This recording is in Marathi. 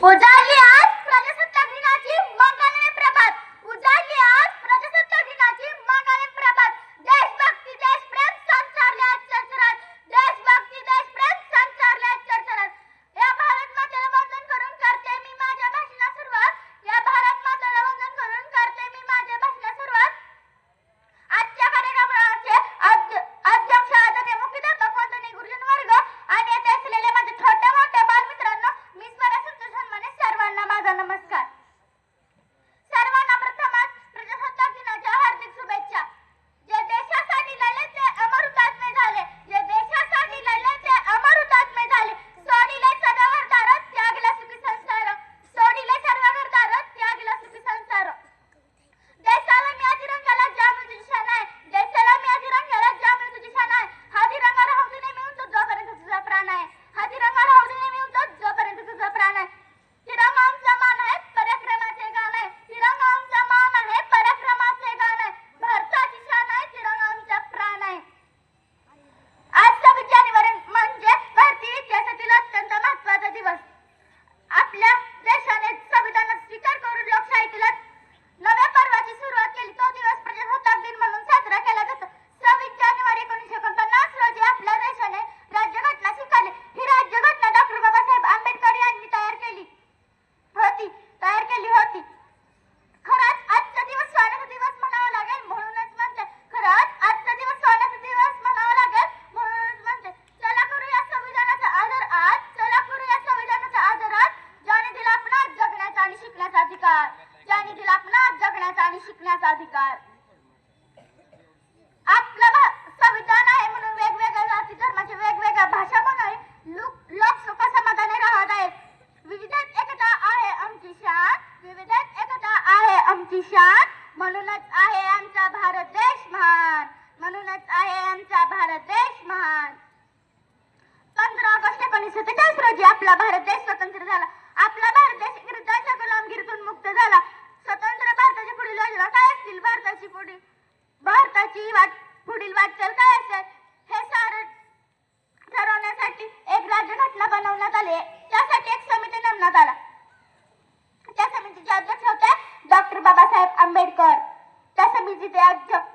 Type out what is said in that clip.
उजाडली आज प्रजासत्ताक दिनाची मंगलमय प्रभात. उजाडली आज प्रजासत्ताक दिनाची मंगलमय प्रभात. देशभक्ती देशप्रेम संचारले आज चरचरात. देशभक्ती देशप्रेम संचारले आज चरचरात. या भारत मातेला वंदन करून करते मी माझ्या भाषणास सुरुवात. या भारत मातेला वंदन करून करते मी माझ्या भाषणास सुरुवात. आजच्या कार्यक्रमाचे अध्यक्ष आदरणीय मुख्याध्यापक वंदनीय गुरुजन वर्ग आणि येथे असलेले माझे छोटे मोठे बालमित्रांनो, मी स्वरा सत्तू सर्वांना माझा नमस्कार. सर्वांना प्रथमच प्रजासत्ताक दिनाच्या हार्दिक शुभेच्छा. जे देशासाठी लढले ते अमर हुतात्मे झाले. जे देशासाठी लढले ते अमर हुतात्मे झाले. सोडिले सर्व घरदार त्यागला सुखी संसार. सोडिले सर्व घरदार त्यागला सुखी संसार. देशाला मी आधी रंगाला जाम तुझी शान आहे. देशाला मी आधी रंगाला जाम तुझी शान आहे. हा तिरंगा राहू दे नेहमी उंच जोपर्यंत तुझा प्राण आहे. हा तिरंगा राहू दे नेहमी उंच जोपर्यंत तुझा प्राण आहे. तिरंगा आमचा मान आहे, पराक्रमाचे गाण आहे. तिरंगा आमचा मान आहे, पराक्रमाचे गाण आहे. भारताची शान आहे, तिरंगा आमचा प्राण आहे. आज 26 जानेवारी म्हणजे भारतीय इतिहासातील अत्यंत महत्त्वाचा दिवस. आपल्या देशाने संविधानात स्वीकार करून लोकशाहीतील नव्या पर्वाची सुरुवात केली. तो दिवस प्रजासत्ताक दिन म्हणून साजरा केला जातो. 26 जानेवारी 1949 रोजी आपल्या देशाने राज्यघटना स्वीकारली. ही राज्यघटना डॉक्टर बाबासाहेब आंबेडकर यांनी तयार केली होती. खरंच आजचा दिवस सोन्याचा दिवस म्हणावा लागेल म्हणूनच म्हणते. खरंच आजचा दिवस सोन्याचा दिवस म्हणावा लागेल म्हणूनच म्हणते. चला करूया संविधानाचा आदर आज. चला करूया संविधानाचा आदर आज. ज्याने दिला आपला जगण्याचा आणि शिकण्याचा अधिकार. ज्याने दिला आपला जगण्याचा आणि शिकण्याचा अधिकार. आपलं संविधान आहे म्हणून वेगवेगळ्या जाती धर्माचे वेगवेगळ्या भाषा बोलणारे लोक सुख समाधानी राहत आहेत. विविधतेत एकता आहे आमची शान. विविधतेत एकता आहे आमची शान. म्हणूनच आहे आमचा भारत देश महान. म्हणूनच आहे आमचा भारत देश महान. 15 ऑगस्ट 1947 रोजी आपला भारत देश स्वतंत्र झाला. आपला भारत देश इंग्रजांच्या गुलामगिरीतून मुक्त झाला. स्वतंत्र भारताची पुढील योजना काय असतील? भारताची पुढील वाटचाल काय असेल हे सारं ठरवण्यासाठी एक राज्यघटना बनवण्यात आली. त्यासाठी एक समिती नेमण्यात आला. त्या समितीचे अध्यक्ष होते डॉक्टर बाबासाहेब आंबेडकर. त्या समितीचे अध्यक्ष